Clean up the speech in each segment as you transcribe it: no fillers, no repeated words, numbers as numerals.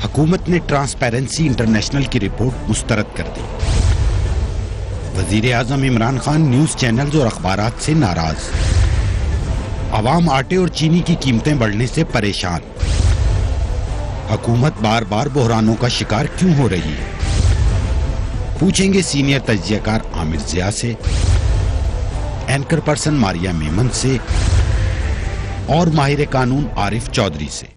حکومت نے transparency international کی رپورٹ مسترد کر دی. وزیر اعظم عمران خان نیوز چینلز اور اخبارات سے ناراض. عوام آٹے اور چینی کی قیمتیں بڑھنے سے پریشان. حکومت بار بار بحرانوں کا شکار کیوں ہو رہی ہے؟ پوچھیں گے سینئر تجزیہ کار عامر ضیاء سے، اینکر پرسن ماریا میمن سے اور ماہر قانون عارف چودھری سے.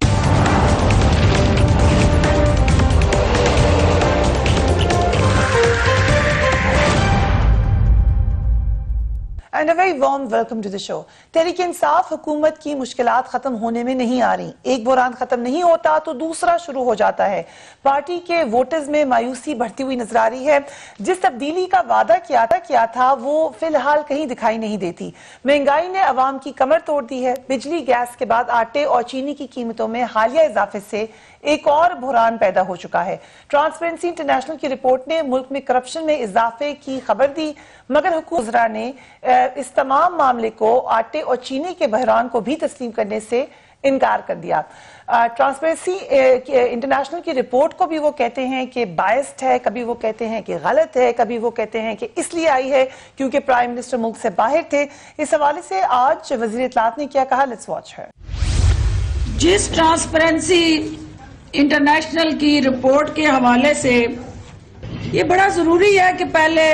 And a very warm welcome to the show. Tehreek Insaf حکومت کی مشکلات ختم ہونے میں نہیں آ رہی. ایک بحران ختم نہیں ہوتا تو دوسرا شروع ہو جاتا ہے. پارٹی کے ووٹرز میں مایوسی بڑھتی ہوئی نظر آ رہی ہے. جس تبدیلی کا وعدہ کیا تھا وہ فی الحال کہیں دکھائی نہیں دیتی. مہنگائی نے عوام کی کمر توڑ دی ہے. بجلی گیس کے بعد آٹے اور چینی کی قیمتوں میں حالیہ اضافے سے ایک اور بحران پیدا ہو چکا ہے. ٹرانسپیرنسی انٹرنیشنل کی رپورٹ نے ملک میں کرپشن میں اضافے کی خبر دی، مگر حکومت وزراء نے اس تمام معاملے کو آٹے اور چینی کے بحران کو بھی تسلیم کرنے سے انکار کر دیا. ٹرانسپیرنسی انٹرنیشنل کی رپورٹ کو بھی وہ کہتے ہیں کہ بائسڈ ہے، کبھی وہ کہتے ہیں کہ غلط ہے، کبھی وہ کہتے ہیں کہ اس لیے آئی ہے کیونکہ پرائم منسٹر ملک سے باہر تھے. اس حوالے سے آج وزیر اطلاعات نے کیا کہا، لیٹس واچ ہے. جس ٹرانسپیرنسی انٹرنیشنل کی رپورٹ کے حوالے سے یہ بڑا ضروری ہے کہ پہلے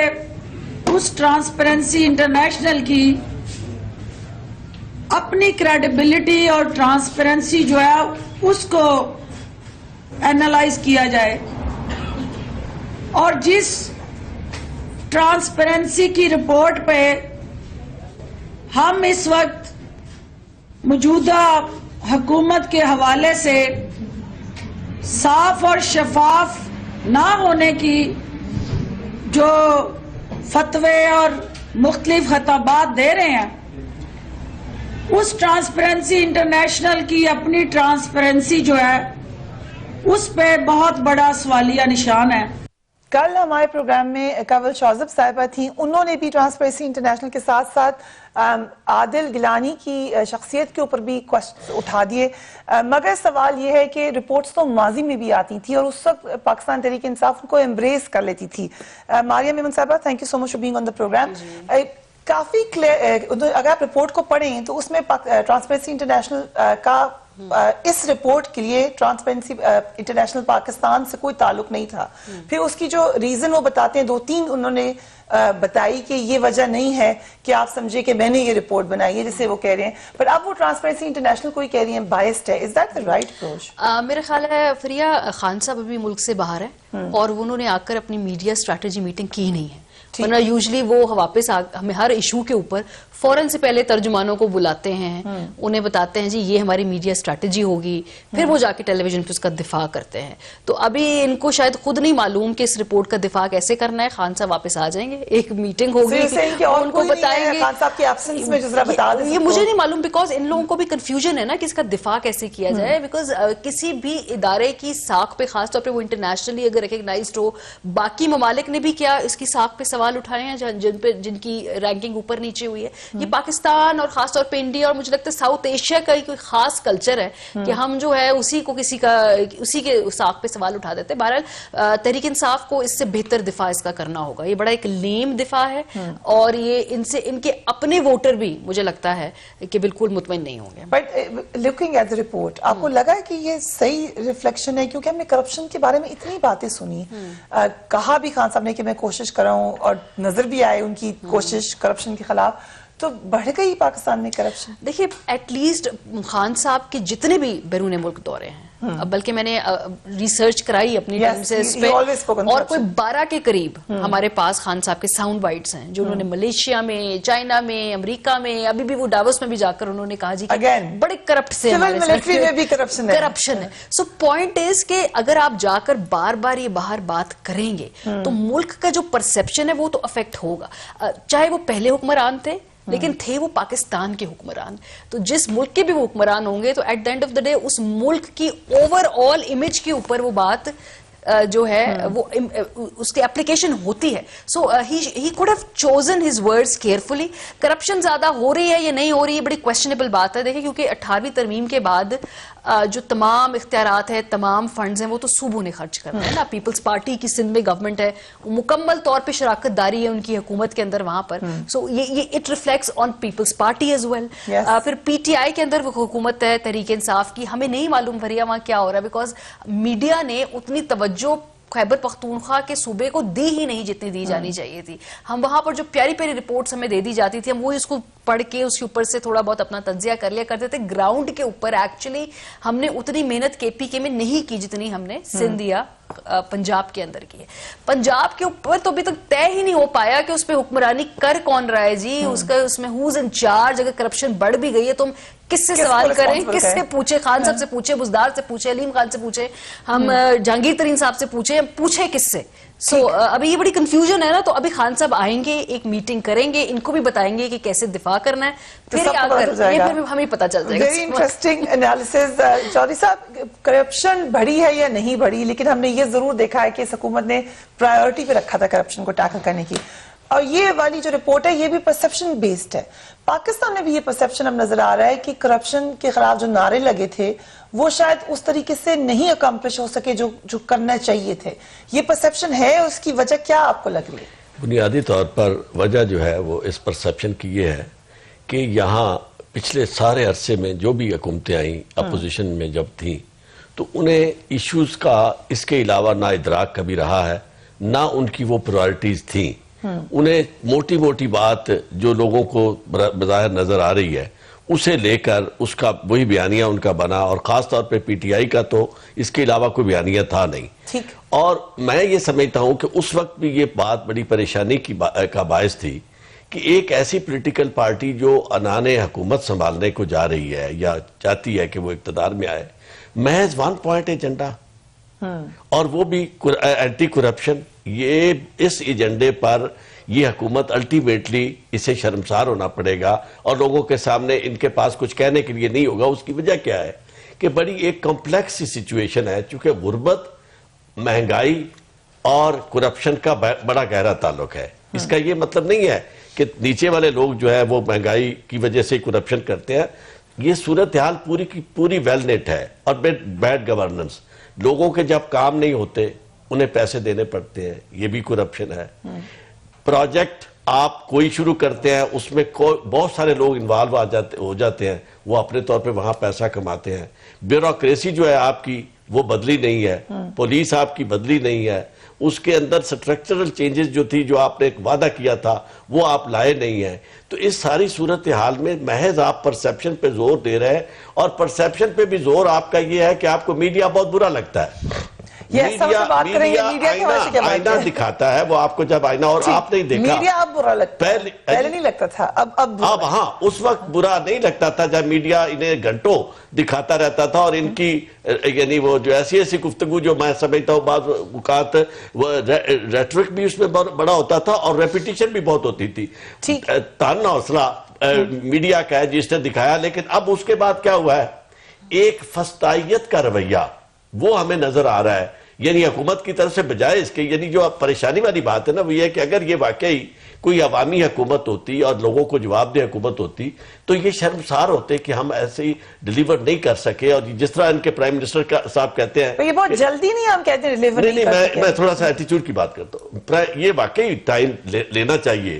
اس ٹرانسپیرنسی انٹرنیشنل کی اپنی کریڈیبلٹی اور ٹرانسپیرنسی جو ہے اس کو اینالائز کیا جائے، اور جس ٹرانسپیرنسی کی رپورٹ پہ ہم اس وقت موجودہ حکومت کے حوالے سے صاف اور شفاف نہ ہونے کی جو فتوے اور مختلف خطابات دے رہے ہیں، اس ٹرانسپیرنسی انٹرنیشنل کی اپنی ٹرانسپیرنسی جو ہے اس پہ بہت بڑا سوالیہ نشان ہے. کل ہمارے پروگرام میں کول شوزب صاحبہ تھیں، انہوں نے بھی ٹرانسپیرنسی انٹرنیشنل کے ساتھ ساتھ عادل گیلانی کی شخصیت کے اوپر بھی کوشچن اٹھا دیے، مگر سوال یہ ہے کہ رپورٹس تو ماضی میں بھی آتی تھی اور اس وقت پاکستان تحریک انصاف ان کو ایمبریس کر لیتی تھی. ماریا میمن صاحبہ، thank you so much for being on the program. کافی اگر آپ رپورٹ کو پڑھیں تو اس میں ٹرانسپیرنسی انٹرنیشنل کا اس رپورٹ کے لیے ٹرانسپیرنسی انٹرنیشنل پاکستان سے کوئی تعلق نہیں تھا. پھر اس کی جو ریزن وہ بتاتے ہیں، 2-3 انہوں نے بتائی کہ یہ وجہ نہیں ہے کہ آپ سمجھے کہ میں نے یہ رپورٹ بنائی ہے جسے وہ کہہ رہے ہیں، پر اب وہ ٹرانسپیرنسی انٹرنیشنل کو ہی کہہ رہی ہیں بائسڈ ہے. Is that the right approach؟ میرا خیال ہے فریہ خان صاحب ابھی ملک سے باہر ہے اور انہوں نے آ کر اپنی میڈیا اسٹریٹجی میٹنگ کی نہیں ہے، ورنہ یوزلی وہ واپس ہمیں ہر ایشو کے اوپر فوراً سے پہلے ترجمانوں کو بلاتے ہیں، انہیں بتاتے ہیں جی یہ ہماری میڈیا اسٹریٹجی ہوگی، پھر وہ جا کے ٹیلی ویژن پہ اس کا دفاع کرتے ہیں. تو ابھی ان کو شاید خود نہیں معلوم کہ اس رپورٹ کا دفاع کیسے کرنا ہے. خان صاحب واپس آ جائیں گے، ایک میٹنگ ہوگی اور ان کو بتائیں گے. خان صاحب کی ایبسنس میں ذرا بتا دیں. یہ مجھے نہیں معلوم، بیکاز ان لوگوں کو بھی کنفیوژن ہے نا کہ اس کا دفاع کیسے کیا جائے، بیکاز کسی بھی ادارے کی ساکھ پہ، خاص طور پہ وہ انٹرنیشنلی اگر ریکگنائزڈ ہو، باقی ممالک نے بھی کیا اس کی ساکھ پہ سوال اٹھائے ہیں جن کی رینکنگ اوپر نیچے ہوئی ہے. یہ پاکستان اور خاص طور پہ انڈیا اور مجھے لگتا ہے ساؤتھ ایشیا کا کوئی خاص کلچر ہے کہ ہم جو ہے اسی کے ساکھ پہ سوال اٹھا دیتے. بہرحال تحریک انصاف کو اس سے بہتر دفاع اس کا کرنا ہوگا. یہ بڑا ایک لیم دفاع ہے اور یہ ان کے اپنے ووٹر بھی مجھے لگتا ہے کہ بالکل مطمئن نہیں ہوں گے. But looking at the report, آپ کو لگا کہ یہ صحیح ریفلیکشن ہے؟ کیونکہ ہم نے کرپشن کے بارے میں اتنی باتیں سنی، کہا بھی خان صاحب نے کہ میں کوشش کر رہا ہوں، اور نظر بھی آئے ان کی کوشش کرپشن کے خلاف، تو بڑھ گئی پاکستان میں کرپشن. دیکھیے ایٹ لیسٹ خان صاحب کے جتنے بھی بیرون ملک دورے ہیں، بلکہ میں نے ریسرچ کرائی اپنی ٹائم سے اس پہ، اور کوئی 12 کے قریب ہمارے پاس خان صاحب کے ساؤنڈ بائٹس ہیں جو انہوں نے ملیشیا میں، چائنا میں، امریکہ میں، ابھی بھی وہ ڈاوس میں بھی جا کر انہوں نے کہا جی بڑے کرپٹ سے کرپشن ہے. سو پوائنٹ از کہ اگر آپ جا کر بار بار یہ باہر بات کریں گے تو ملک کا جو پرسپشن ہے وہ تو افیکٹ ہوگا. چاہے وہ پہلے حکمران تھے لیکن تھے وہ پاکستان کے حکمران، تو جس ملک کے بھی وہ حکمران ہوں گے تو at the end of the day اس ملک کی اوور آل امیج کے اوپر وہ بات جو ہے وہ اس کی اپلیکیشن ہوتی ہے. So he could have chosen his words carefully. Corruption زیادہ ہو رہی ہے یا نہیں ہو رہی ہے بڑی کویسچنیبل بات ہے. دیکھیں کیونکہ 18ویں ترمیم کے بعد جو تمام اختیارات ہے, تمام فنڈز ہیں, وہ تو صوبوں نے خرچ کرنا ہے نا. پیپلز پارٹی کی سندھ میں گورنمنٹ ہے, وہ مکمل طور پہ شراکت داری ہے ان کی حکومت کے اندر وہاں پر. سو یہ it reflects on Peoples Party as well. پھر پی ٹی آئی کے اندر وہ حکومت ہے تحریک انصاف کی, ہمیں نہیں معلوم بھریا وہاں کیا ہو رہا ہے, بیکاز میڈیا نے اتنی توجہ خیبر پختونخوا کے صوبے کو دی ہی نہیں جتنی دی جانی چاہیے تھی. ہم وہاں پر جو پیاری پیاری رپورٹس ہمیں دے دی جاتی تھی, ہم وہ اس کو پڑھ کے اس کے اوپر سے تھوڑا بہت اپنا تجزیہ کر لیا کرتے تھے. گراؤنڈ کے اوپر ایکچولی ہم نے اتنی محنت کے پی کے میں نہیں کی جتنی ہم نے سندھ یا پنجاب کے اندر کی ہے. پنجاب کے اوپر تو ابھی تک طے ہی نہیں ہو پایا کہ اس پہ حکمرانی کر کون رہا ہے جی, اس میں ہوز ان چارج. اگر کرپشن بڑھ بھی گئی ہے تو ہم کس سے سوال کریں, کس سے پوچھیں؟ خان صاحب سے پوچھیں, بزدار سے پوچھیں, علیم خان سے پوچھیں, ہم جہانگیر ترین صاحب سے پوچھیں, پوچھیں کس سے؟ سو ابھی یہ بڑی کنفیوژن ہے نا. تو ابھی خان صاحب آئیں گے, ایک میٹنگ کریں گے, ان کو بھی بتائیں گے کہ کیسے دفاع کرنا ہے, پھر ہمیں پتہ چل جائے گا. Very interesting analysis. چودھری صاحب, کرپشن بڑھی ہے یا نہیں بڑھی, لیکن ہم نے یہ ضرور دیکھا ہے کہ اس حکومت نے پرائیورٹی پہ رکھا تھا کرپشن کو ٹیکل کرنے کی, اور یہ والی جو رپورٹ ہے یہ بھی پرسپشن بیسڈ ہے. پاکستان میں بھی یہ پرسپشن اب نظر آ رہا ہے کہ کرپشن کے خلاف جو نعرے لگے تھے وہ شاید اس طریقے سے نہیں اکمپلش ہو سکے جو کرنا چاہیے تھے. یہ پرسپشن ہے, اس کی وجہ کیا آپ کو لگ رہی ہے؟ بنیادی طور پر وجہ جو ہے وہ اس پرسپشن کی یہ ہے کہ یہاں پچھلے سارے عرصے میں جو بھی حکومتیں آئیں اپوزیشن میں جب تھیں, تو انہیں ایشوز کا اس کے علاوہ نہ ادراک کبھی رہا ہے, نہ ان کی وہ پرائرٹیز تھیں. انہیں موٹی موٹی بات جو لوگوں کو بظاہر نظر آ رہی ہے اسے لے کر اس کا وہی بیانیہ ان کا بنا, اور خاص طور پہ پی ٹی آئی کا تو اس کے علاوہ کوئی بیانیہ تھا نہیں. اور میں یہ سمجھتا ہوں کہ اس وقت بھی یہ بات بڑی پریشانی کا باعث تھی کہ ایک ایسی پولیٹیکل پارٹی جو عنان حکومت سنبھالنے کو جا رہی ہے یا چاہتی ہے کہ وہ اقتدار میں آئے, محض 1 پوائنٹ ایجنڈا, اور وہ بھی اینٹی کرپشن. یہ اس ایجنڈے پر یہ حکومت الٹیمیٹلی اسے شرمسار ہونا پڑے گا, اور لوگوں کے سامنے ان کے پاس کچھ کہنے کے لیے نہیں ہوگا. اس کی وجہ کیا ہے کہ بڑی ایک کمپلیکس سی سچویشن ہے, چونکہ غربت, مہنگائی اور کرپشن کا بڑا گہرا تعلق ہے. اس کا یہ مطلب نہیں ہے کہ نیچے والے لوگ جو ہے وہ مہنگائی کی وجہ سے کرپشن کرتے ہیں. یہ صورتحال پوری کی پوری ویل نیٹ ہے. اور بیڈ گورننس, لوگوں کے جب کام نہیں ہوتے انہیں پیسے دینے پڑتے ہیں, یہ بھی کرپشن ہے. پروجیکٹ آپ کوئی شروع کرتے ہیں, اس میں بہت سارے لوگ انوالو ہو جاتے ہیں, وہ اپنے طور پہ وہاں پیسہ کماتے ہیں. بیوروکریسی جو ہے آپ کی وہ بدلی نہیں ہے, پولیس آپ کی بدلی نہیں ہے, اس کے اندر سٹرکچرل چینجز جو تھی, جو آپ نے ایک وعدہ کیا تھا, وہ آپ لائے نہیں ہیں. تو اس ساری صورتحال میں محض آپ پرسیپشن پہ زور دے رہے ہیں, اور پرسیپشن پہ بھی زور آپ کا یہ ہے کہ آپ کو میڈیا بہت برا لگتا ہے. میڈیا آئینہ دکھاتا ہے, وہ آپ کو جب آئینہ, اور آپ نہیں دیکھا میڈیا اب برا لگتا ہے, پہلے نہیں لگتا تھا, اب ہاں اس وقت برا نہیں لگتا تھا جب میڈیا انہیں گھنٹوں دکھاتا رہتا تھا, اور ان کی یعنی وہ جو ایسی گفتگو جو میں سمجھتا ہوں بعض اوقات ریٹرک بھی اس میں بڑا ہوتا تھا, اور ریپیٹیشن بھی بہت ہوتی تھی. تان حوصلہ میڈیا کا ہے جس نے دکھایا. لیکن اب اس کے بعد کیا ہوا ہے, ایک فسطائیت کا رویہ وہ ہمیں نظر آ رہا ہے. یعنی حکومت کی طرف سے بجائے اس کے, یعنی جو پریشانی والی بات ہے نا, وہ یہ ہے کہ اگر یہ واقعی کوئی عوامی حکومت ہوتی اور لوگوں کو جواب دہ حکومت ہوتی تو یہ شرمسار ہوتے کہ ہم ایسے ہی ڈیلیور نہیں کر سکے. اور جس طرح ان کے پرائم منسٹر صاحب کہتے ہیں, یہ بہت جلدی نہیں ہم کہتے ہیں ڈیلیور نہیں کر سکے. میں تھوڑا سا ایٹیچیوڈ کی بات کرتا ہوں. یہ واقعی ٹائم لینا چاہیے,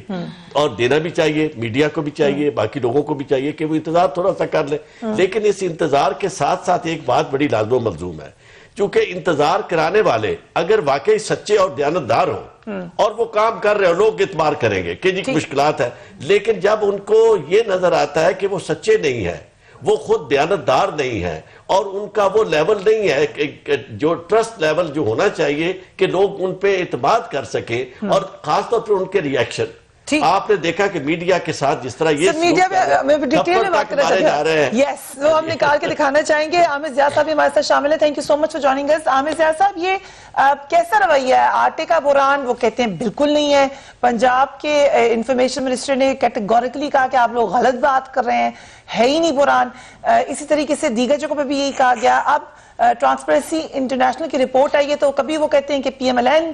اور دینا بھی چاہیے, میڈیا کو بھی چاہیے, باقی لوگوں کو بھی چاہیے کہ وہ انتظار تھوڑا سا کر لیں. لیکن اس انتظار کے ساتھ ساتھ ایک بات بڑی لازم و ملزوم ہے, چونکہ انتظار کرانے والے اگر واقعی سچے اور دیانتدار ہوں اور وہ کام کر رہے ہو, لوگ اعتبار کریں گے کہ جی مشکلات ہے. لیکن جب ان کو یہ نظر آتا ہے کہ وہ سچے نہیں ہیں, وہ خود دیانتدار نہیں ہیں, اور ان کا وہ لیول نہیں ہے جو ٹرسٹ لیول جو ہونا چاہیے کہ لوگ ان پہ اعتماد کر سکیں, اور خاص طور پر ان کے ریاکشن. آپ نے دیکھا کہ میڈیا کے ساتھ جس طرح یہ میڈیا میں ڈیٹیل میں بات کرنا چاہتے ہیں, یس وہ ہم نکال کے دکھانا چاہیں گے. عامر ضیاء صاحب بھی ہمارے ساتھ شامل ہیں. Thank you so much for joining us. Aamir Zia صاحب, یہ کیسا رویہ ہے؟ آٹے کا بحران وہ کہتے ہیں بالکل نہیں ہے. پنجاب کے انفارمیشن منسٹر نے کیٹیگوریکلی کہا کہ آپ لوگ غلط بات کر رہے ہیں, ہے ہی نہیں بحران. اسی طریقے سے دیگر جگہوں پہ بھی یہی کہا گیا. اب ٹرانسپیرنسی انٹرنیشنل کی رپورٹ آئی ہے, تو کبھی وہ کہتے ہیں کہ پی ایم ایل این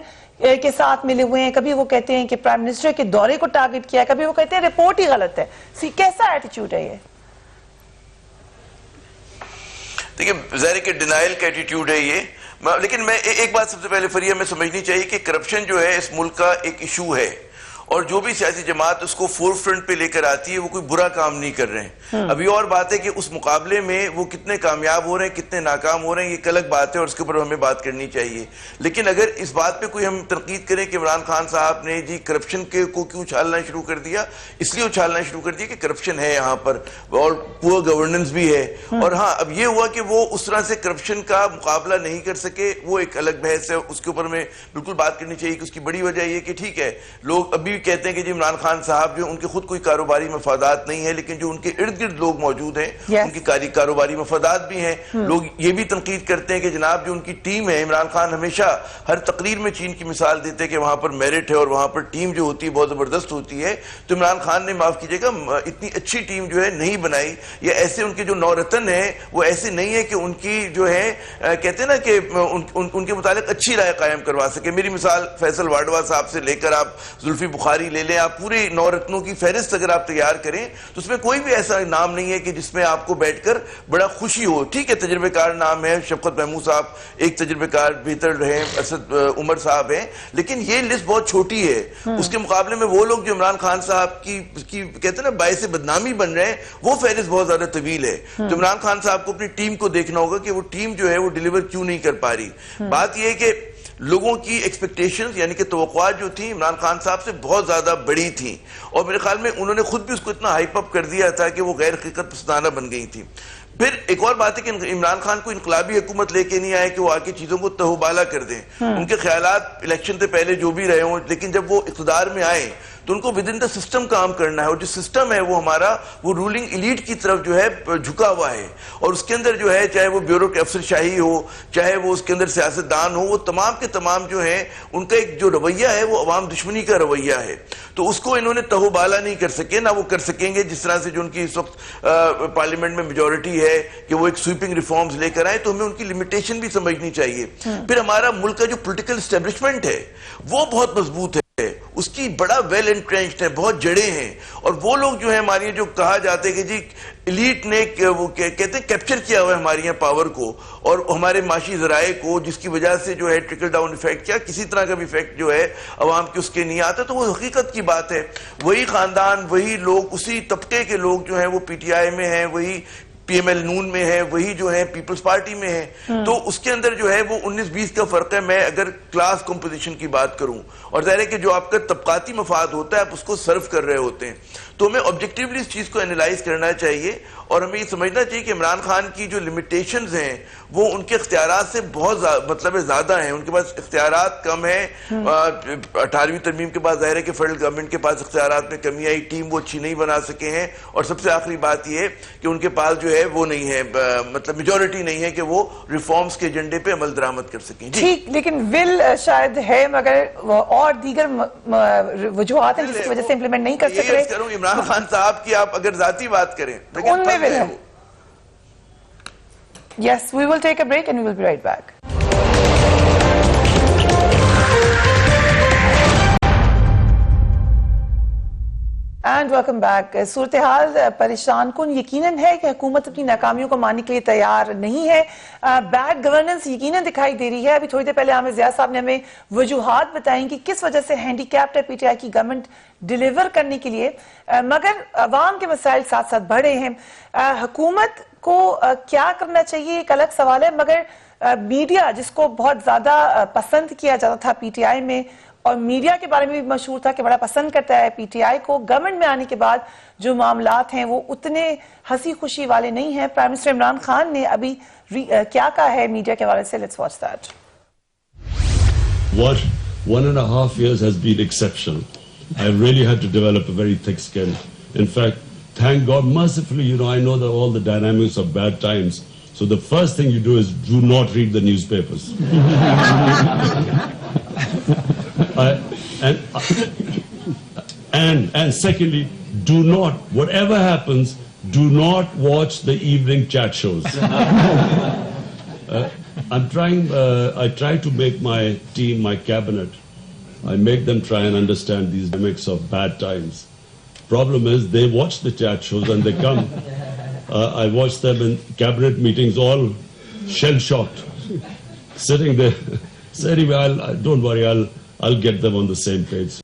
کے ساتھ ملے ہوئے ہیں, کبھی وہ کہتے ہیں کہ پرائم منسٹر کے دورے کو ٹارگٹ کیا ہے, کبھی وہ کہتے ہیں رپورٹ ہی غلط ہے. کیسا ایٹیچیوڈ ہے یہ؟ دیکھیے ظاہر کہ ڈینائل کا ایٹیٹیوڈ ہے یہ, لیکن میں ایک بات سب سے پہلے فریہ میں سمجھنی چاہیے کہ کرپشن جو ہے اس ملک کا ایک ایشو ہے, اور جو بھی سیاسی جماعت اس کو فور فرنٹ پہ لے کر آتی ہے وہ کوئی برا کام نہیں کر رہے ہیں. ابھی اور بات ہے کہ اس مقابلے میں وہ کتنے کامیاب ہو رہے ہیں کتنے ناکام ہو رہے ہیں, یہ ایک الگ بات ہے اور اس کے اوپر ہمیں بات کرنی چاہیے. لیکن اگر اس بات پہ کوئی ہم تنقید کریں کہ عمران خان صاحب نے جی کرپشن کو کیوں اچھالنا شروع کر دیا, اس لیے اچھالنا شروع کر دیا کہ کرپشن ہے یہاں پر اور پور گورننس بھی ہے. اور ہاں اب یہ ہوا کہ وہ اس طرح سے کرپشن کا مقابلہ نہیں کر سکے, وہ ایک الگ بحث ہے, اس کے اوپر میں بالکل بات کرنی چاہیے کہ اس کی بڑی وجہ یہ کہ ٹھیک ہے لوگ ابھی بھی کہتے ہیں کہ جی عمران خان صاحب جو ان کے خود کوئی کاروباری مفادات نہیں ہے, لیکن جو ان کے ارد گرد لوگ موجود ہیں ان کی کاروباری مفادات بھی ہیں. لوگ یہ بھی تنقید کرتے ہیں کہ جناب جو ان کی ٹیم ہے, عمران خان ہمیشہ ہر تقریر میں چین کی مثال دیتے ہیں کہ وہاں پر میرٹ ہے اور وہاں پر ٹیم جو ہوتی ہے بہت زبردست ہوتی ہے. تو عمران خان نے معاف کیجئے گا اتنی اچھی ٹیم جو ہے نہیں بنائی, یا ایسے ان کے جو نورتن ہیں وہ ایسے نہیں ہے کہ ان کی جو ہے کہتے ہیں نا کہ ان کے متعلق اچھی رائے قائم کروا سکے. میری مثال فیصل واڈوا صاحب سے لے کر آپ زلفی بخاری لے لیں, آپ پورے نورتنوں کی فہرست اگر آپ تیار کریں تو اس میں کوئی بھی ایسا نام نہیں ہے کہ جس میں آپ کو بیٹھ کر بڑا خوشی ہو. ٹھیک ہے تجربہ کار نام ہے, شفقت محمود صاحب ایک تجربہ کار بہتر رہے, اسد عمر صاحب ہیں, لیکن یہ لسٹ بہت چھوٹی ہے. اس کے مقابلے میں وہ لوگ جو عمران خان صاحب کی کہتے ہیں نا باعث بدنامی بن رہے ہیں, وہ فہرست بہت زیادہ طویل ہے. تو عمران خان صاحب کو اپنی ٹیم کو دیکھنا ہوگا کہ وہ ٹیم جو ہے وہ ڈیلیور کیوں نہیں کر پا رہی. بات یہ ہے کہ لوگوں کی ایکسپیکٹیشنز یعنی کہ توقعات جو تھیں عمران خان صاحب سے بہت زیادہ بڑی تھیں, اور میرے خیال میں انہوں نے خود بھی اس کو اتنا ہائپ اپ کر دیا تھا کہ وہ غیر حقیقت پسندانہ بن گئی تھی. پھر ایک اور بات ہے کہ عمران خان کو انقلابی حکومت لے کے نہیں آئے کہ وہ آ کے چیزوں کو تہوبالا کر دیں. ان کے خیالات الیکشن سے پہلے جو بھی رہے ہوں, لیکن جب وہ اقتدار میں آئے تو ان کو ودن دا سسٹم کام کرنا ہے, اور جو سسٹم ہے وہ ہمارا وہ رولنگ ایلیٹ کی طرف جو ہے جھکا ہوا ہے, اور اس کے اندر جو ہے چاہے وہ بیورو کی افسر شاہی ہو, چاہے وہ اس کے اندر سیاستدان ہو, وہ تمام کے تمام جو ہیں ان کا ایک جو رویہ ہے وہ عوام دشمنی کا رویہ ہے. تو اس کو انہوں نے تہوبالا نہیں کر سکے, نہ وہ کر سکیں گے جس طرح سے جو ان کی اس وقت پارلیمنٹ میں میجورٹی ہے کہ وہ ایک سویپنگ ریفارمز لے کر آئے. تو ہمیں ان کی لمیٹیشن بھی سمجھنی چاہیے. پھر ہمارا ملک کا جو پولیٹیکل اسٹیبلشمنٹ ہے وہ بہت مضبوط ہے, اس کی بڑا ویل انٹرینچڈ ہے, بہت جڑے ہیں, اور وہ لوگ جو ہیں ہماری جو کہا جاتا ہے کہ جی ایلیٹ نے وہ کہتے ہیں کیپچر کیا ہوا ہے ہماری یہاں پاور کو اور ہمارے معاشی ذرائع کو, جس کی وجہ سے جو ہے ٹرکل ڈاؤن ایفیکٹ کیا کسی طرح کا بھی ایفیکٹ جو ہے عوام کے اس کے نہیں آتا. تو وہ حقیقت کی بات ہے, وہی خاندان وہی لوگ اسی طبقے کے لوگ جو ہیں وہ پی ٹی آئی میں ہیں, وہی پی ایم ایل نون میں ہے, وہی جو ہے پیپلز پارٹی میں ہے. تو اس کے اندر جو ہے وہ 19-20 کا فرق ہے. میں اگر کلاس کمپوزیشن کی بات کروں, اور ظاہر ہے کہ جو آپ کا طبقاتی مفاد ہوتا ہے آپ اس کو سرو کر رہے ہوتے ہیں, تو ہمیں آبجیکٹیولی اس چیز کو انالائز کرنا چاہیے, اور ہمیں یہ سمجھنا چاہیے کہ عمران خان کی جو لمیٹیشنز ہیں وہ ان کے اختیارات سے بہت زیادہ ہیں. ان کے پاس اختیارات کم ہیں. 18ویں ترمیم کے بعد ظاہر ہے کہ فیڈرل گورنمنٹ کے پاس اختیارات میں کمی آئی, ٹیم وہ اچھی نہیں بنا سکے ہیں, اور سب سے آخری بات یہ ہے کہ ان کے پاس جو ہے وہ نہیں ہے, مطلب میجورٹی نہیں ہے کہ وہ ریفارمز کے ایجنڈے پہ عمل درآمد کر سکیں. ٹھیک, لیکن ول شاید ہے مگر اور دیگر وجوہات ہیں جس کی وجہ سے امپلیمنٹ نہیں کر سک رہے. عمران خان صاحب کی آپ اگر ذاتی بات کریں ان میں ول ہے. Yes, we will take a break and we will be right back. And welcome back. صورتحال پریشان کن یقیناً ہے کہ حکومت اپنی ناکامیوں کو ماننے کے لیے تیار نہیں ہے. بیڈ گورننس یقیناً دکھائی دے رہی ہے. ابھی تھوڑی دیر پہلے عامر ضیاء صاحب نے ہمیں وجوہات بتائیں کہ کس وجہ سے ہینڈی کیپڈ ہے پی ٹی آئی کی گورنمنٹ ڈیلیور کرنے کے لیے, مگر عوام کے مسائل ساتھ ساتھ بڑھے ہیں. حکومت کو کیا کرنا چاہیے ایک الگ سوال ہے, مگر میڈیا جس کو بہت زیادہ پسند کیا جاتا تھا پی ٹی آئی میں, اور میڈیا کے بارے میں بھی مشہور تھا کہ بڑا پسند کرتا ہے پی ٹی آئی کو, گورنمنٹ میں آنے کے بعد جو معاملات ہیں وہ اتنے ہنسی خوشی والے نہیں ہیں. پرائم منسٹر عمران خان نے ابھی کیا کہا ہے میڈیا کے حوالے سے, let's watch that. What 1.5 years has been exceptional. I really had to develop a very thick skin. In fact, thank God, mercifully, I know that all the dynamics of bad times. So the first thing you do is do not read the newspapers. And secondly, do not, whatever happens, do not watch the evening chat shows. I try to make my team, my cabinet, I make them try and understand these dynamics of bad times. Problem is, they watch the chat shows and they come. I watch them in cabinet meetings all shell-shocked, sitting there. So anyway, don't worry, I'll get them on the same page.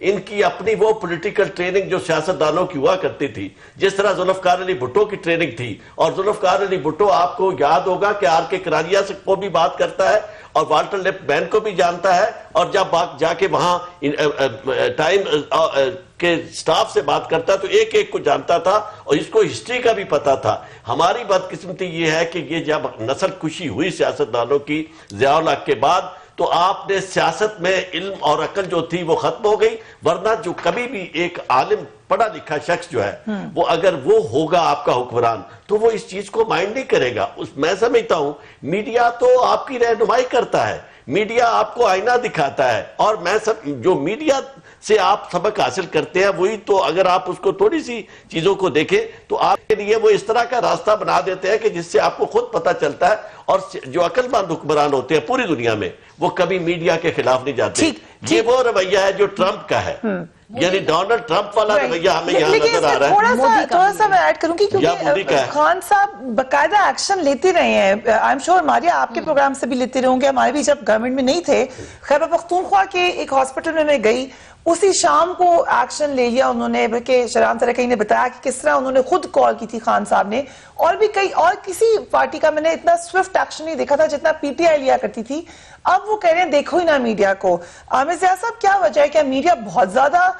ان کی اپنی وہ political training جو سیاستدانوں کی ہوا کرتی تھی, جس طرح ذوالفقار علی بھٹو کی ٹریننگ تھی, اور ذوالفقار علی بھٹو آپ کو یاد ہوگا کہ آر کے کراریہ سے کو بھی بات کرتا ہے اور والٹر لپ مین کو بھی جانتا ہے, اور جب جا کے وہاں ٹائم کے سٹاف سے بات کرتا تو ایک ایک کو جانتا تھا اور اس کو ہسٹری کا بھی پتا تھا. ہماری بدقسمتی یہ ہے کہ یہ جب نسل کشی ہوئی سیاستدانوں کی ضیاء الحق کے بعد, تو آپ نے سیاست میں علم اور عقل جو تھی وہ ختم ہو گئی. ورنہ جو کبھی بھی ایک عالم پڑھا لکھا شخص جو ہے وہ اگر وہ ہوگا آپ کا حکمران تو وہ اس چیز کو مائنڈ نہیں کرے گا. میں سمجھتا ہوں میڈیا تو آپ کی رہنمائی کرتا ہے, میڈیا آپ کو آئینہ دکھاتا ہے, اور میں جو میڈیا سے آپ سبق حاصل کرتے ہیں وہی تو, اگر آپ اس کو تھوڑی سی چیزوں کو دیکھیں تو آپ کے لیے وہ اس طرح کا راستہ بنا دیتے ہیں کہ جس سے آپ کو خود پتہ چلتا ہے. اور جو عقل مند حکمران ہوتے ہیں پوری دنیا میں وہ کبھی میڈیا کے خلاف نہیں جاتے. یہ وہ رویہ ہے جو ٹرمپ کا ہے, یعنی ڈونلڈ ٹرمپ والا رویہ ہمیں یہاں نظر آ رہا ہے. تھوڑا سا میں ایڈ کروں گی کیونکہ خان صاحب باقاعدہ ایکشن لیتے رہے ہیں. آئی ایم شیور ماریا آپ کے پروگرام سے بھی لیتے رہوں گے, ہمارے بھی جب گورنمنٹ میں نہیں تھے خیبر پختونخوا کے ایک ہاسپٹل میں گئی, اسی شام کو ایکشن لے لیا انہوں نے, بلکہ شہرام ترکی نے بتایا کہ کس طرح انہوں نے خود کال کی تھی خان صاحب نے, اور بھی کئی اور کسی پارٹی کا میں نے اتنا سوئفٹ ایکشن نہیں دیکھا تھا جتنا پی ٹی آئی لیا کرتی تھی. اب وہ کہہ رہے ہیں دیکھو ہی نہ میڈیا کو. عامر ضیاء صاحب کیا وجہ ہے, کیا میڈیا بہت زیادہ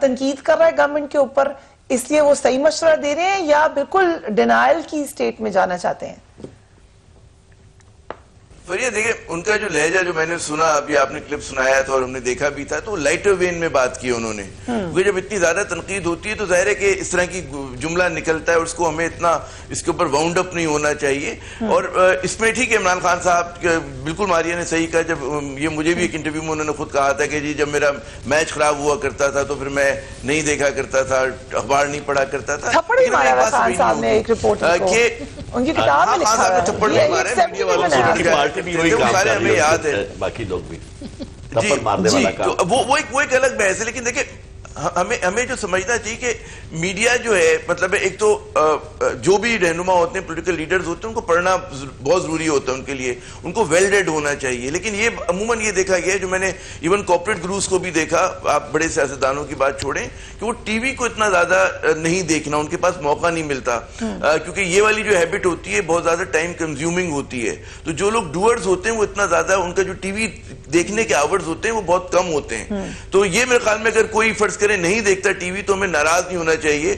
تنقید کر رہا ہے گورنمنٹ کے اوپر, اس لیے وہ صحیح مشورہ دے رہے ہیں, یا بالکل ڈینائل کی سٹیٹ میں جانا چاہتے ہیں؟ فریہ دیکھیں ان کا جو لہجہ جو میں نے سنا, ابھی آپ نے کلپ سنایا تھا اور ہم نے دیکھا بھی تھا, تو لائٹر وین میں بات کی انہوں نے. کیونکہ جب اتنی زیادہ تنقید ہوتی ہے تو ظاہر ہے کہ اس طرح کی جملہ نکلتا ہے, اور اس کو ہمیں اتنا اس کے اوپر واؤنڈ اپ نہیں ہونا چاہیے. اور اس میں ٹھیک ہے عمران خان صاحب بالکل ماریا نے صحیح کہا, جب یہ مجھے بھی ایک انٹرویو میں انہوں نے خود کہا تھا کہ جی جب میرا میچ خراب ہوا کرتا تھا تو پھر میں نہیں دیکھا کرتا تھا, اخبار نہیں پڑھا کرتا تھا. تھپڑ ہی مارا خان صاحب نے ایک رپورٹر کو, ان کی کتاب میں لکھا ہے تھپڑ نہیں مارا ہے, میڈیا والوں کی پارٹی بھی وہی کام ہمیں یاد ہے, باقی لوگ بھی تھپڑ مارنے والا کام. وہ ایک الگ بحث ہے. لیکن دیکھیں ہمیں جو سمجھنا چاہیے کہ میڈیا جو ہے, مطلب ایک تو جو بھی رہنما ہوتے ہیں, پولیٹیکل لیڈرز ہوتے ہیں, ان کو پڑھنا بہت ضروری ہوتا ہے ان کے لیے, ان کو ویل ریڈ ہونا چاہیے. لیکن یہ عموماً یہ دیکھا گیا ہے, جو میں نے ایون کارپوریٹ گروز کو بھی دیکھا, آپ بڑے سیاستدانوں کی بات چھوڑیں, کہ وہ ٹی وی کو اتنا زیادہ نہیں دیکھنا, ان کے پاس موقع نہیں ملتا, کیونکہ یہ والی جو ہیبٹ ہوتی ہے بہت زیادہ ٹائم کنزیومنگ ہوتی ہے. تو جو لوگ ڈوئرز ہوتے ہیں وہ اتنا زیادہ, ان کا جو ٹی وی دیکھنے کے آورز ہوتے ہیں وہ بہت کم ہوتے ہیں. تو یہ میرے خیال میں اگر کوئی فرض کرے نہیں دیکھتا ٹی وی تو ہمیں ناراض نہیں ہونا چاہیے,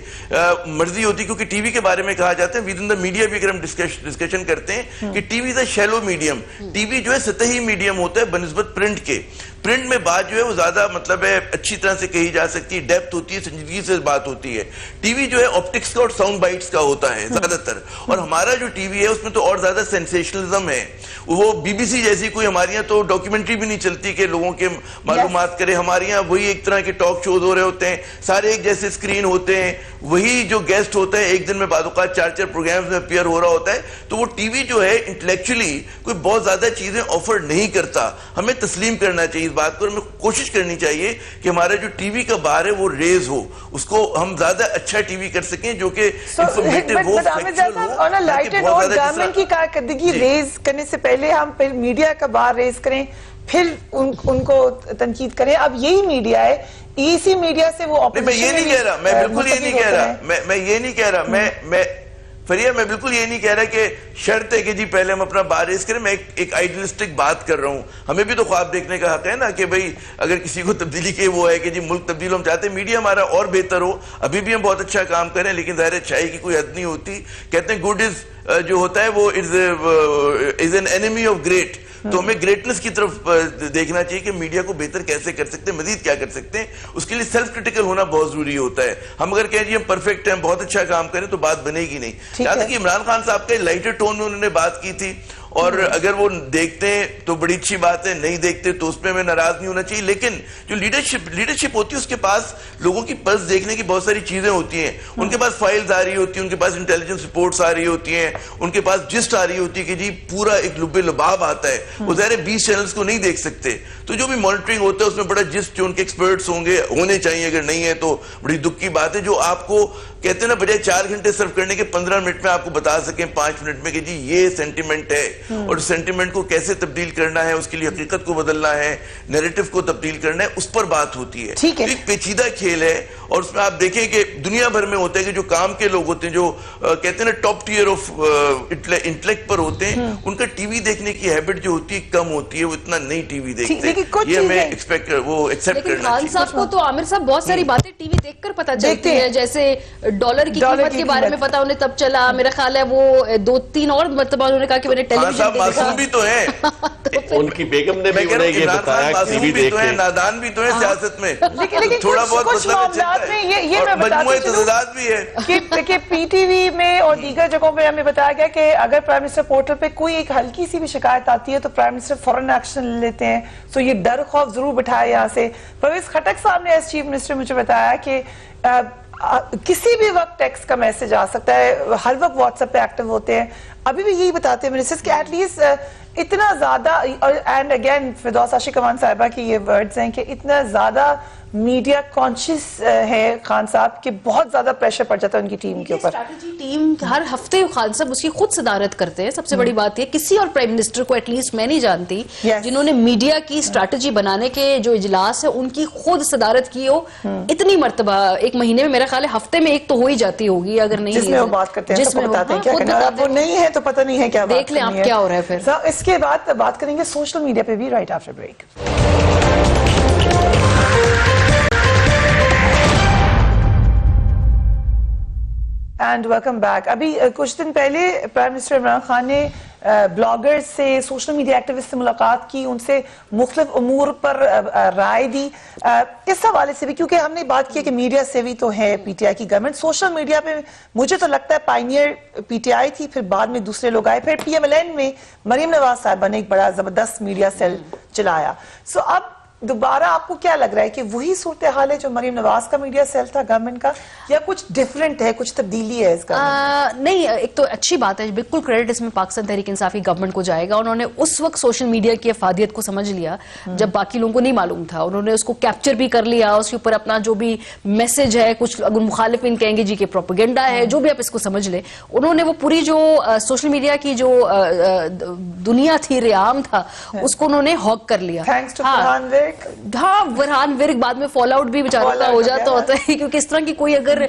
مرضی ہوتی, کیونکہ ٹی وی کے بارے میں کہا جاتا ہے ود ان دا میڈیا بھی اگر ہم ڈسکشن کرتے ہیں کہ T V is a shallow medium. T V جو ہے سطحی میڈیم ہوتا ہے بنسبت پرنٹ کے. پرنٹ میں بات جو ہے وہ زیادہ مطلب ہے اچھی طرح سے کہی جا سکتی ہے, ڈیپتھ ہوتی ہے, سنجیدگی سے بات ہوتی ہے. ٹی وی جو ہے آپٹکس کا اور ساؤنڈ بائٹس کا ہوتا ہے زیادہ تر, اور ہمارا جو ٹی وی ہے اس میں تو اور زیادہ سینسیشنلزم ہے. وہ بی بی سی جیسی کوئی ہمارے یہاں تو ڈاکیومنٹری بھی نہیں چلتی کہ لوگوں کے معلومات کرے. ہمارے یہاں وہی ایک طرح کے ٹاک شوز ہو رہے ہوتے ہیں, سارے ایک جیسے اسکرین ہوتے ہیں, وہی جو گیسٹ ہوتا ہے ایک دن میں بعض اوقات 4 پروگرامز میں اپیئر ہو رہا ہوتا ہے. تو وہ ٹی وی جو ہے انٹلیکچولی کوئی بہت زیادہ چیزیں آفر نہیں کرتا. ہمیں تسلیم کرنا چاہیے اس بات کو, ہمیں کوشش کرنی چاہیے کہ ہمارا جو ٹی وی کا بار ہے وہ ریز ہو, اس کو ہم زیادہ اچھا ٹی وی کر سکیں جو کہ انفارمیٹیو ہو, فیکچوئل ہو. اور لائٹر اور گورنمنٹ کی کارکردگی ریز کرنے سے پہلے ہم پھر میڈیا کا بار ریز کریں, پھر ان کو تنقید کریں. اب یہی میڈیا ہے, اسی میڈیا سے وہ میں یہ نہیں کہہ رہا, میں بالکل یہ نہیں کہہ رہا, میں یہ نہیں کہہ رہا, میں فریہ میں بالکل یہ نہیں کہہ رہا کہ شرط ہے کہ جی پہلے ہم اپنا بار ریز کریں. میں ایک آئیڈیلسٹک بات کر رہا ہوں. ہمیں بھی تو خواب دیکھنے کا حق ہے نا کہ بھئی اگر کسی کو تبدیلی کے وہ ہے کہ جی ملک تبدیل ہم چاہتے ہیں, میڈیا ہمارا اور بہتر ہو. ابھی بھی ہم بہت اچھا کام کریں, لیکن ظاہر اچھائی کی کوئی حد نہیں ہوتی. کہتے ہیں گڈ جو ہوتا ہے وہ is an enemy of great. تو ہمیں گریٹنس کی طرف دیکھنا چاہیے کہ میڈیا کو بہتر کیسے کر سکتے ہیں, مزید کیا کر سکتے ہیں. اس کے لیے سیلف کرٹیکل ہونا بہت ضروری ہوتا ہے. ہم اگر کہیں جی ہم پرفیکٹ ہیں, ہم بہت اچھا کام کریں, تو بات بنے گی نہیں. جہاں تک کہ عمران خان صاحب کے لائٹر ٹون میں انہوں نے بات کی تھی, اور اگر وہ دیکھتے ہیں تو بڑی اچھی بات ہے, نہیں دیکھتے تو اس پہ ہمیں ناراض نہیں ہونا چاہیے. لیکن جو لیڈرشپ ہوتی ہے اس کے پاس لوگوں کی پلس دیکھنے کی بہت ساری چیزیں ہوتی ہیں. ان کے پاس فائلز آ رہی ہوتی ہیں, ان کے پاس انٹیلیجنس رپورٹس آ رہی ہوتی ہیں, ان کے پاس جسٹ آ رہی ہوتی ہے کہ جی پورا ایک لب لباب آتا ہے. وہ ظاہر 20 چینلز کو نہیں دیکھ سکتے, تو جو بھی مانیٹرنگ ہوتا ہے اس میں بڑا جسٹ جو ان کے ایکسپرٹس ہوں گے ہونے چاہیے, اگر نہیں ہے تو بڑی دکھ کی بات ہے. جو آپ کو کہتے ہیں نا بجائے 4 گھنٹے سرف کرنے کے 15 منٹ میں آپ کو بتا سکیں, 5 منٹ میں کہ جی یہ سینٹیمنٹ ہے, اور سینٹیمنٹ کو کیسے تبدیل کرنا ہے, اس کے لیے حقیقت کو بدلنا ہے, نیریٹو کو تبدیل کرنا ہے, اس پر بات ہوتی ہے. ایک پیچیدہ کھیل ہے, اور اس میں آپ دیکھیں کہ دنیا بھر میں ہوتا ہے کہ جو کام کے لوگ ہوتے ہیں, جو کہتے ہیں نا ٹاپ ٹیئر آف انٹلیکٹ پر ہوتے ہیں, ان کا ٹی وی دیکھنے کی ہیبٹ جو ہوتی ہے کم ہوتی ہے, وہ اتنا نہیں ٹی وی دیکھتے. یہ ہمیں ایکسپیکٹ کرنا چاہیے. خان صاحب کو تو عامر صاحب بہت ساری باتیں ٹی وی دیکھ کر پتہ چلتی ہیں, جیسے ڈالر کی قیمت کے بارے میں پتہ انہیں تب چلا. میرا خیال ہے وہ 2-3 اور مرتبہ انہوں نے کہا کہ میں نے ٹیلی ویژن معصوم بھی تو ہیں, ان کی بیگم نے بھی انہیں یہ بتایا کہ ٹی وی دیکھ کے نادان بھی تو ہیں سیاست میں, تھوڑا بہت مطلب یہ میں مجموعہ تضادات بھی ہے کہ پی ٹی وی میں اور دیگر جگہوں پہ ہمیں بتایا گیا کہ اگر پرائم منسٹر پورٹل پہ کوئی ایک ہلکی سی بھی شکایت آتی ہے تو پرائم منسٹر فوراً ایکشن لیتے ہیں. سو یہ ڈر خوف ضرور بٹھایا یہاں سے. پرویز خٹک صاحب نے ایز چیف منسٹر مجھے بتایا کہ کسی بھی وقت ٹیکسٹ کا میسج آ سکتا ہے, ہر وقت واٹس ایپ پہ ایکٹیو ہوتے ہیں. ابھی بھی یہی بتاتے ہیں منسٹرز کہ ایٹ لیسٹ اتنا زیادہ, اینڈ اگین فردوس عاشق امان صاحبہ کی یہ ورڈز ہیں کہ اتنا زیادہ میڈیا کانشیس ہے خان صاحب کہ بہت زیادہ پریشر پڑ جاتا ہے ان کی ٹیم کے اوپر. اسٹریٹجی ٹیم ہر ہفتے خان صاحب اس کی خود صدارت کرتے ہیں. سب سے بڑی بات یہ, کسی اور پرائم منسٹر کو ایٹ لیسٹ میں نہیں جانتی جنہوں نے میڈیا کی اسٹریٹجی بنانے کے جو اجلاس ہے ان کی خود صدارت کی ہو اتنی مرتبہ. ایک مہینے میں میرا خیال ہے ہفتے میں ایک تو ہو ہی جاتی ہوگی, اگر نہیں جس میں وہ بات کرتے ہیں, جس میں بتاتے ہیں کیا کرنا ہے. وہ نہیں ہے تو پتہ نہیں ہے کیا بات دیکھ لیں آپ کیا ہو رہا ہے. پھر اس کے بعد بات کریں گے سوشل میڈیا پہ بھی, right after break. And welcome back. ابھی کچھ دن پہلے پرائم منسٹر عمران خان نے بلاگر سے, سوشل میڈیا ایکٹیوسٹ سے ملاقات کی, ان سے مختلف امور پر رائے دی. اس حوالے سے بھی کیونکہ ہم نے بات کی کہ میڈیا سے بھی تو ہے پی ٹی آئی کی گورنمنٹ, سوشل میڈیا پہ مجھے تو لگتا ہے پائنیئر پی ٹی آئی تھی, پھر بعد میں دوسرے لوگ آئے, پھر پی ایم ایل این میں مریم نواز صاحبہ نے ایک بڑا زبردست میڈیا سیل چلایا. سو اب دوبارہ آپ کو کیا لگ رہا ہے کہ وہی صورتحال ہے جو مریم نواز کا میڈیا سیل تھا گورنمنٹ کا, یا کچھ ڈیفرنٹ ہے, کچھ تبدیلی ہے اس کا؟ نہیں, ایک تو اچھی بات ہے, بالکل کریڈٹ اس میں پاکستان تحریک انصاف کی گورنمنٹ کو جائے گا. انہوں نے اس وقت سوشل میڈیا کی افادیت کو سمجھ لیا جب باقی لوگوں کو نہیں معلوم تھا. انہوں نے اس کو کیپچر بھی کر لیا, اس کے اوپر اپنا جو بھی میسج ہے, کچھ اگر مخالفین کہیں گے جی کہ پروپیگنڈا ہے, جو بھی آپ اس کو سمجھ لیں, انہوں نے وہ پوری جو سوشل میڈیا کی جو دنیا تھی, ریام تھا, اس کو انہوں نے ہاک کر لیا. ہاں, برہان ورک بعد میں فال آؤٹ بھی بیچاروں کا ہو جاتا ہوتا ہے, کیونکہ اس طرح کی کوئی اگر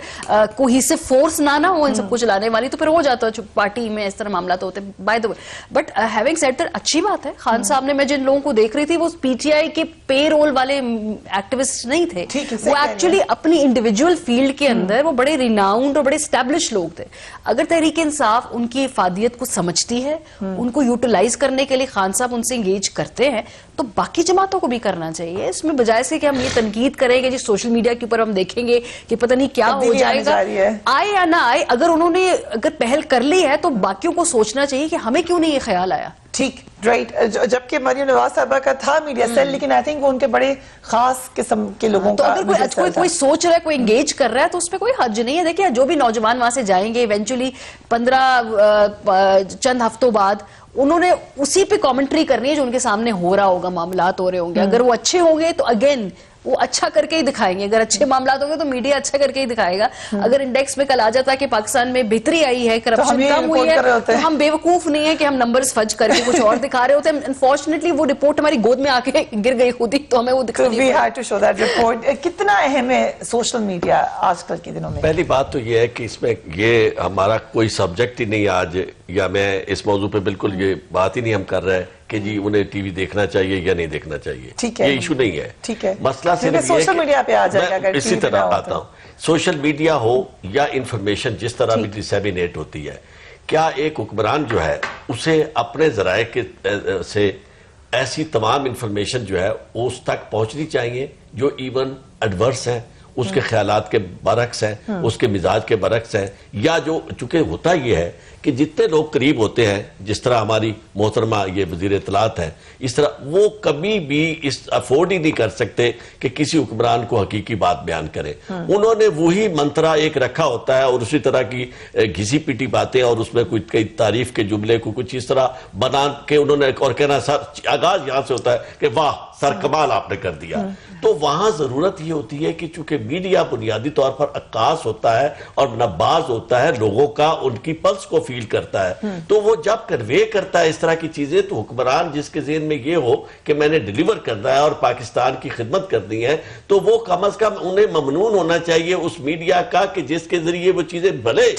کوہیسو فورس نہ ہو ان سب کو چلانے والی تو پھر ہو جاتا ہے پارٹی میں اس طرح معاملات ہوتے ہیں. By the way, but having said that اچھی بات ہے. خان صاحب نے, میں جن لوگوں کو دیکھ رہی تھی وہ پی ٹی آئی کے پے رول والے ایکٹیوسٹ نہیں تھے, وہ ایکچولی اپنی انڈیویجول فیلڈ کے اندر وہ بڑے ریناؤنڈ اور بڑے اسٹیبلش لوگ تھے. اگر تحریک انصاف ان کی افادیت کو سمجھتی ہے, ان کو یوٹیلائز کرنے کے لیے خان صاحب ان سے انگیج کرتے ہیں, تو باقی جماعتوں کو بھی کرنا چاہیے. اس میں بجائے سے کہ ہم یہ تنقید کریں گے جی سوشل میڈیا کے اوپر ہم دیکھیں گے کہ پتہ نہیں کیا ہو جائے گا, آئے یا نہ آئے, اگر انہوں نے اگر پہل کر لی ہے تو باقیوں کو سوچنا چاہیے کہ ہمیں کیوں نہیں یہ خیال آیا. ٹھیک, رائٹ. جبکہ مریم نواز صاحبہ کا تھا میڈیا سیل, لیکن آئی تھنک وہ ان کے بڑے خاص قسم کے لوگوں کا. تو اگر کوئی سوچ رہا ہے, کوئی انگیج کر رہا ہے, تو اس پہ کوئی حرج نہیں ہے. دیکھیں جو بھی نوجوان وہاں سے جائیں گے, ایونچولی 15 چند ہفتوں بعد انہوں نے اسی پہ کامنٹری کرنی ہے جو ان کے سامنے ہو رہا ہوگا, معاملات ہو رہے ہوں گے. اگر وہ اچھے ہوں گے تو اگین وہ اچھا کر کے ہی دکھائیں گے, اگر اچھے معاملات ہوں گے تو میڈیا اچھا کر کے ہی دکھائے گا. اگر انڈیکس میں کل آ جاتا کہ پاکستان میں بہتری آئی ہے, کرپشن کم ہوئی ہے, تو ہم بے وقوف نہیں ہیں کہ ہم نمبرز فج کر کے کچھ اور دکھا رہے ہوتے ہیں. انفارچونیٹلی وہ رپورٹ ہماری گود میں آ کے گر گئی خود ہی, تو ہمیں وہ دکھانی پڑی. کتنا اہم ہے سوشل میڈیا آج کل کے دنوں میں؟ پہلی بات تو یہ ہے کہ اس میں یہ ہمارا کوئی سبجیکٹ ہی نہیں آج, یا میں اس موضوع پہ بالکل یہ بات ہی نہیں ہم کر رہے ہیں کہ جی انہیں ٹی وی دیکھنا چاہیے یا نہیں دیکھنا چاہیے. یہ ایشو نہیں ہے. مسئلہ صرف یہ ہے کہ اسی طرح آتا ہوں, سوشل میڈیا ہو یا انفارمیشن جس طرح بھی ڈسیمینیٹ ہوتی ہے, کیا ایک حکمران جو ہے اسے اپنے ذرائع سے ایسی تمام انفارمیشن جو ہے اس تک پہنچنی چاہیے جو ایون ایڈورس ہیں, اس کے خیالات کے برعکس ہیں, اس کے مزاج کے برعکس ہیں, یا جو چونکہ ہوتا یہ ہے کہ جتنے لوگ قریب ہوتے ہیں, جس طرح ہماری محترمہ یہ وزیر اطلاعات ہیں, اس طرح وہ کبھی بھی اس افورڈ ہی نہیں کر سکتے کہ کسی حکمران کو حقیقی بات بیان کریں. انہوں نے وہی منترا ایک رکھا ہوتا ہے, اور اسی طرح کی گھسی پیٹی باتیں, اور اس میں کئی تعریف کے جملے کو کچھ اس طرح بنا کے انہوں نے, اور کہنا سر آغاز یہاں سے ہوتا ہے کہ واہ سر کمال آپ نے کر دیا. تو وہاں ضرورت یہ ہوتی ہے کہ چونکہ میڈیا بنیادی طور پر عکاس ہوتا ہے اور نباز ہوتا ہے لوگوں کا, ان کی پلس کو فیل کرتا ہے تو وہ جب کنوے کرتا ہے اس طرح کی چیزیں تو حکمران جس کے ذہن میں یہ ہو کہ میں نے ڈیلیور کرنا ہے اور پاکستان کی خدمت کرنی ہے تو وہ کم از کم انہیں ممنون ہونا چاہیے اس میڈیا کا کہ جس کے ذریعے وہ چیزیں بھلے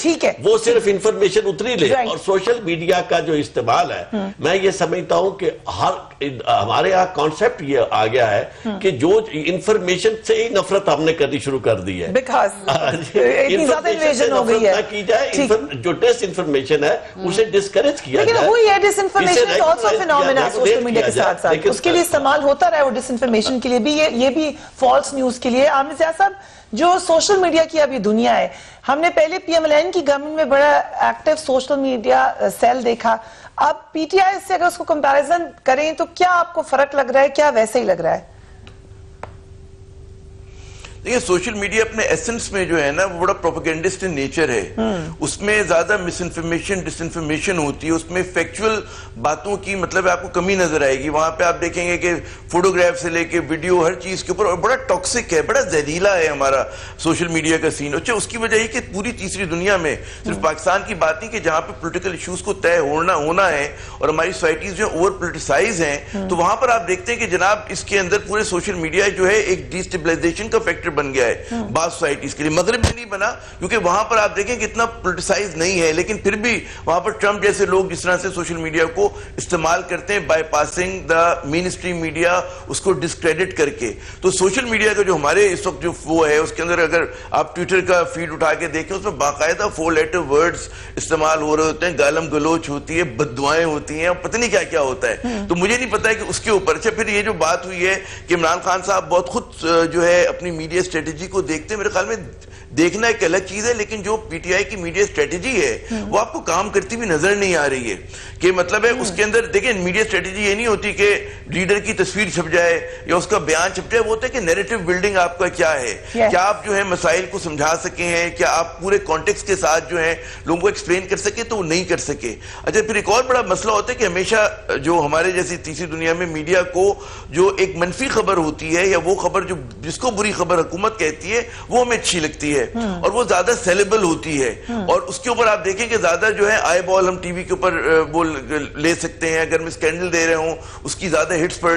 وہ صرف انفارمیشن اتری لے. اور سوشل میڈیا کا جو استعمال ہے میں یہ سمجھتا ہوں کہ ہمارے یہاں کانسیپٹ یہ آ گیا ہے کہ جو انفارمیشن سے ہی نفرت ہم نے کرنی شروع کر دی ہے اتنی زیادہ انویژن ہو گئی ہے کی جائے جو ڈس انفارمیشن ہے اسے ڈسکریج کیا جائے. لیکن وہی ہے disinformation is also phenomena social media کے ساتھ ساتھ اس کے لیے استعمال ہوتا رہا ہے وہ ڈس انفارمیشن کے لیے بھی یہ بھی فالس نیوز کے لیے. عامر ضیاء صاحب جو سوشل میڈیا کی ابھی دنیا ہے ہم نے پہلے پی ایم ایل این کی گورنمنٹ میں بڑا ایکٹیو سوشل میڈیا سیل دیکھا اب پی ٹی آئی سے اگر اس کو کمپیریزن کریں تو کیا آپ کو فرق لگ رہا ہے کیا ویسے ہی لگ رہا ہے؟ دیکھیں سوشل میڈیا اپنے ایسنس میں جو ہے نا وہ بڑا پروپیگنڈسٹ نیچر ہے اس میں زیادہ مس انفارمیشن ڈس انفارمیشن ہوتی ہے اس میں فیکچول باتوں کی مطلب آپ کو کمی نظر آئے گی. وہاں پہ آپ دیکھیں گے کہ فوٹوگراف سے لے کے ویڈیو ہر چیز کے اوپر اور بڑا ٹاکسک ہے بڑا زہریلا ہے ہمارا سوشل میڈیا کا سین. اچھا اس کی وجہ یہ کہ پوری تیسری دنیا میں صرف پاکستان کی بات نہیں کہ جہاں پہ پولیٹیکل ایشوز کو طے ہونا ہے اور ہماری سوسائٹیز جو اوور پولیٹیسائز ہیں تو وہاں پر آپ دیکھتے ہیں کہ جناب اس کے اندر پورے سوشل میڈیا جو ہے ایک ڈیسٹیبلائزیشن کا فیکٹر بن گیا ہے بعض سوسائٹیز کے لیے. مغرب میں نہیں بنا کیونکہ وہاں پر آپ دیکھیں کہ اتنا پولیٹیسائز نہیں ہے لیکن پھر بھی وہاں پر ٹرمپ جیسے لوگ جس طرح سے سوشل میڈیا کو استعمال کرتے ہیں bypassing the mainstream media اس کو ڈسکریڈٹ کر کے. تو سوشل میڈیا کا جو ہمارے اس وقت جو وہ ہے اس کے اندر اگر آپ ٹویٹر کا فیڈ اٹھا کے دیکھیں اس میں باقاعدہ 4 لیٹر ورڈز استعمال ہو رہے ہوتے ہیں گالم گلوچ ہوتی ہے بد دعائیں ہوتی ہیں پتہ نہیں کیا کیا ہوتا ہے. تو مجھے نہیں پتا ہے کہ اس کے اوپر اچھا پھر یہ جو بات ہوئی ہے کہ عمران خان صاحب بہت خود جو ہے اپنی میڈیا اسٹریٹجی کو دیکھتے ہیں میرے خیال میں دیکھنا ایک الگ چیز ہے لیکن جو پی ٹی آئی کی میڈیا اسٹریٹجی ہے وہ آپ کو کام کرتی بھی نظر نہیں آ رہی ہے کہ مطلب ہے اس کے اندر دیکھیں میڈیا اسٹریٹجی یہ نہیں ہوتی کہ لیڈر کی تصویر چھپ جائے یا اس کا بیان چھپ جائے وہ ہوتا ہے کہ نیریٹو بلڈنگ آپ کا کیا ہے کیا آپ جو ہے مسائل کو سمجھا سکے ہیں کیا آپ پورے کانٹیکس کے ساتھ جو ہے لوگوں کو ایکسپلین کر سکے تو وہ نہیں کر سکے. اچھا پھر ایک اور بڑا مسئلہ ہوتا ہے کہ ہمیشہ جو ہمارے جیسی تیسری دنیا میں میڈیا کو جو ایک منفی خبر ہوتی ہے یا وہ خبر جو جس کو بری خبر حکومت کہتی ہے وہ ہمیں اچھی لگتی ہے اور وہ زیادہ سیلیبل ہوتی ہے اور اس کے اوپر آپ دیکھیں کہ زیادہ جو ہے آئی بال ہم ٹی وی کے اوپر وہ لے سکتے ہیں اگر میں اسکینڈل دے رہے ہوں اس کی زیادہ ہٹس پڑ